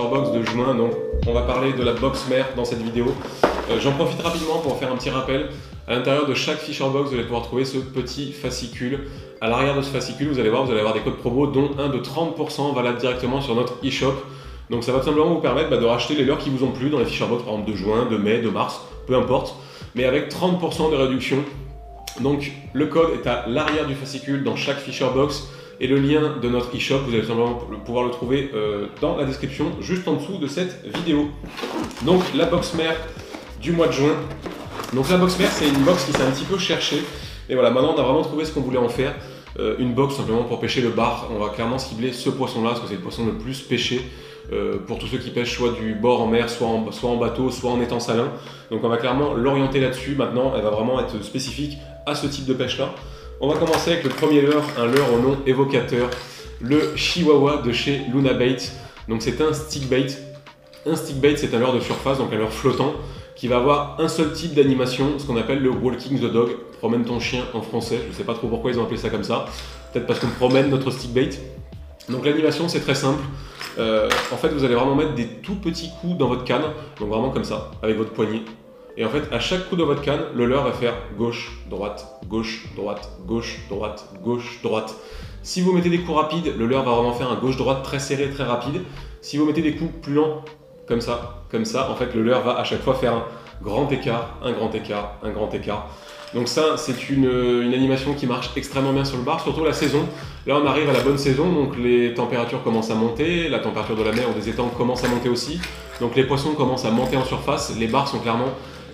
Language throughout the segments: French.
box de juin, donc on va parler de la box mère dans cette vidéo. J'en profite rapidement pour faire un petit rappel. À l'intérieur de chaque Fisher Box, vous allez pouvoir trouver ce petit fascicule. À l'arrière de ce fascicule, vous allez avoir des codes promo, dont un de 30% valable directement sur notre e-shop. Donc ça va tout simplement vous permettre de racheter les leurres qui vous ont plu dans les Fisher Box, par exemple de juin, de mai, de mars, peu importe, mais avec 30% de réduction. Donc le code est à l'arrière du fascicule dans chaque Fisher Box. Et le lien de notre e-shop, vous allez simplement pouvoir le trouver dans la description, juste en dessous de cette vidéo. Donc la box mère du mois de juin. Donc la box mère, c'est une box qui s'est un petit peu cherchée. Et voilà, maintenant on a vraiment trouvé ce qu'on voulait en faire. Une box simplement pour pêcher le bar. On va clairement cibler ce poisson-là, parce que c'est le poisson le plus pêché. Pour tous ceux qui pêchent soit du bord en mer, soit en bateau, soit en étang salin. Donc on va clairement l'orienter là-dessus. Maintenant, elle va vraiment être spécifique à ce type de pêche-là. On va commencer avec le premier leurre, un leurre au nom évocateur, le Chihuahua de chez Luna Bait. Donc c'est un stick bait. Un stick bait, c'est un leurre de surface, donc un leurre flottant, qui va avoir un seul type d'animation, ce qu'on appelle le walking the dog, promène ton chien en français. Je ne sais pas trop pourquoi ils ont appelé ça comme ça. Peut-être parce qu'on promène notre stick bait. Donc l'animation, c'est très simple. En fait, vous allez vraiment mettre des tout petits coups dans votre canne, donc vraiment comme ça, avec votre poignet. Et en fait, à chaque coup de votre canne, le leurre va faire gauche, droite, gauche, droite, gauche, droite, gauche, droite. Si vous mettez des coups rapides, le leurre va vraiment faire un gauche-droite très serré, très rapide. Si vous mettez des coups plus lents, comme ça, en fait, le leurre va à chaque fois faire un grand écart, un grand écart, un grand écart. Donc ça, c'est une animation qui marche extrêmement bien sur le bar, surtout la saison. Là, on arrive à la bonne saison, donc les températures commencent à monter, la température de la mer ou des étangs commence à monter aussi. Donc les poissons commencent à monter en surface, les bars sont clairement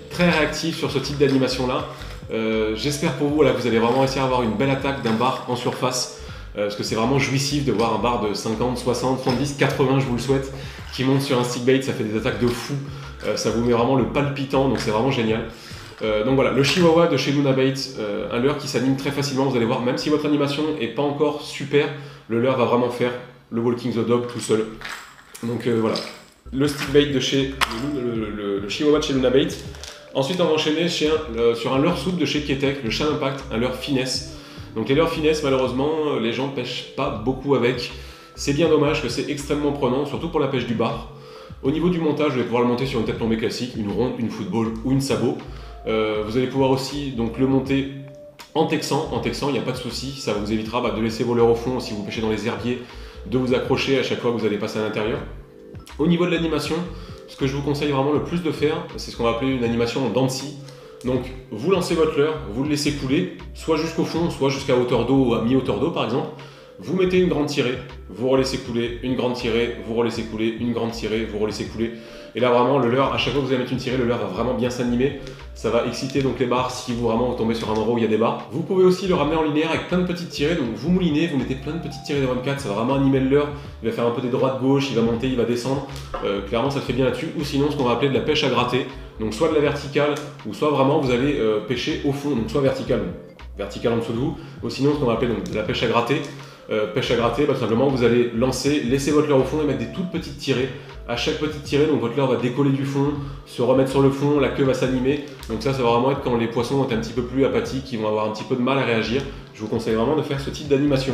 très réactifs sur ce type d'animation là. J'espère pour vous là, que vous allez vraiment réussir à avoir une belle attaque d'un bar en surface, parce que c'est vraiment jouissif de voir un bar de 50, 60, 70, 80, je vous le souhaite, qui monte sur un stick bait. Ça fait des attaques de fou, ça vous met vraiment le palpitant, donc c'est vraiment génial. Donc voilà, le Chihuahua de chez Luna Bait, un leurre qui s'anime très facilement, vous allez voir, même si votre animation n'est pas encore super, le leurre va vraiment faire le walking the dog tout seul. Donc voilà, le stick bait de chez le Chihuahua de chez Luna Bait. Ensuite, on va enchaîner sur un leurre soude de chez Ketek, le Shad Impact, un leurre finesse. Donc les leurres finesse, malheureusement, les gens ne pêchent pas beaucoup avec. C'est bien dommage que c'est extrêmement prenant, surtout pour la pêche du bar. Au niveau du montage, vous allez pouvoir le monter sur une tête plombée classique, une ronde, une football ou une sabot. Vous allez pouvoir aussi donc, le monter en texan. En texan, il n'y a pas de souci, ça vous évitera de laisser vos leurres au fond si vous pêchez dans les herbiers, de vous accrocher à chaque fois que vous allez passer à l'intérieur. Au niveau de l'animation, ce que je vous conseille vraiment le plus de faire, c'est ce qu'on va appeler une animation en dents de scie. Donc vous lancez votre leurre, vous le laissez couler, soit jusqu'au fond, soit jusqu'à hauteur d'eau ou à mi-hauteur d'eau par exemple. Vous mettez une grande tirée, vous relaissez couler, une grande tirée, vous relaissez couler, une grande tirée, vous relaissez couler. Et là vraiment le leurre, à chaque fois que vous allez mettre une tirée, le leurre va vraiment bien s'animer. Ça va exciter donc les barres si vous vraiment tombez sur un endroit où il y a des barres. Vous pouvez aussi le ramener en linéaire avec plein de petites tirées. Donc vous moulinez, vous mettez plein de petites tirées de 24, ça va vraiment animer le leurre. Il va faire un peu des droites-gauche, il va monter, il va descendre. Clairement ça fait bien là-dessus. Ou sinon ce qu'on va appeler de la pêche à gratter. Donc soit de la verticale, ou soit vraiment vous allez pêcher au fond. Donc soit verticale en dessous de vous, ou sinon ce qu'on va appeler donc, de la pêche à gratter. Pêche à gratter, simplement vous allez lancer, laisser votre leurre au fond et mettre des toutes petites tirées. À chaque petite tirée, donc votre leurre va décoller du fond, se remettre sur le fond, la queue va s'animer. Donc ça va vraiment être quand les poissons vont être un petit peu plus apathiques, qui vont avoir un petit peu de mal à réagir. Je vous conseille vraiment de faire ce type d'animation.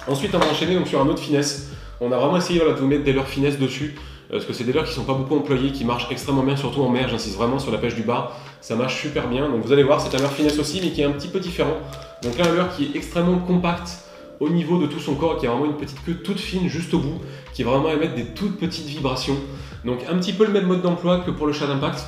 Ensuite, on va enchaîner donc, sur un autre finesse. On a vraiment essayé de vous mettre des leurres finesse dessus, parce que c'est des leurres qui ne sont pas beaucoup employés, qui marchent extrêmement bien, surtout en mer. J'insiste vraiment sur la pêche du bar, ça marche super bien. Donc vous allez voir, c'est un leurre finesse aussi, mais qui est un petit peu différent. Donc là, un leurre qui est extrêmement compact au niveau de tout son corps, qui a vraiment une petite queue toute fine juste au bout, qui va vraiment émettre des toutes petites vibrations. Donc un petit peu le même mode d'emploi que pour le Shad Impact,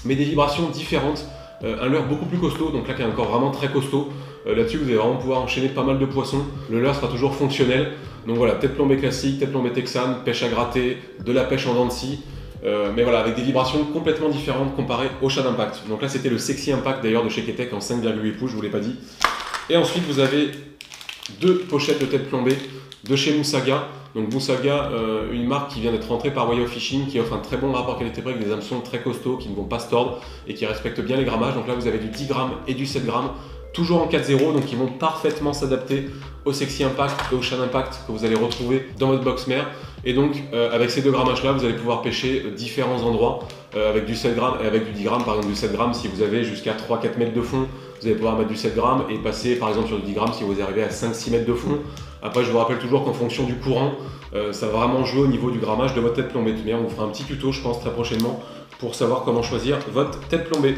mais des vibrations différentes. Un leurre beaucoup plus costaud, donc là qui a un corps vraiment très costaud. Là-dessus vous allez vraiment pouvoir enchaîner pas mal de poissons. Le leurre sera toujours fonctionnel. Donc voilà, tête plombée classique, tête plombée texane, pêche à gratter, de la pêche en dents de scie. Mais voilà, avec des vibrations complètement différentes comparées au Shad Impact. Donc là c'était le Sexy Impact d'ailleurs de chez Ketek en 5,8 pouces, je vous l'ai pas dit. Et ensuite vous avez deux pochettes de tête plombée de chez Moussaga. Donc Moussaga, une marque qui vient d'être rentrée par Wayo Fishing, qui offre un très bon rapport qualité-prix avec des hameçons très costauds qui ne vont pas se tordre et qui respectent bien les grammages. Donc là vous avez du 10 grammes et du 7 grammes, toujours en 4.0, donc ils vont parfaitement s'adapter au Sexy Impact et au Shad Impact que vous allez retrouver dans votre box mère. Et donc avec ces deux grammages là, vous allez pouvoir pêcher différents endroits avec du 7 grammes et avec du 10 grammes. Par exemple du 7 grammes si vous avez jusqu'à 3-4 mètres de fond, vous allez pouvoir mettre du 7 grammes et passer par exemple sur du 10 grammes si vous arrivez à 5-6 mètres de fond. Après, je vous rappelle toujours qu'en fonction du courant, ça va vraiment jouer au niveau du grammage de votre tête plombée. Mais on vous fera un petit tuto, je pense, très prochainement pour savoir comment choisir votre tête plombée.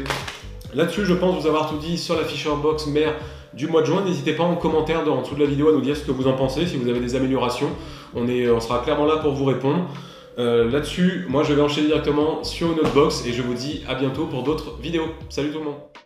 Là-dessus, je pense vous avoir tout dit sur la Fisherbox mère du mois de juin. N'hésitez pas en commentaire en dessous de la vidéo à nous dire ce que vous en pensez, si vous avez des améliorations. On sera clairement là pour vous répondre. Là-dessus, moi je vais enchaîner directement sur une autre box et je vous dis à bientôt pour d'autres vidéos. Salut tout le monde!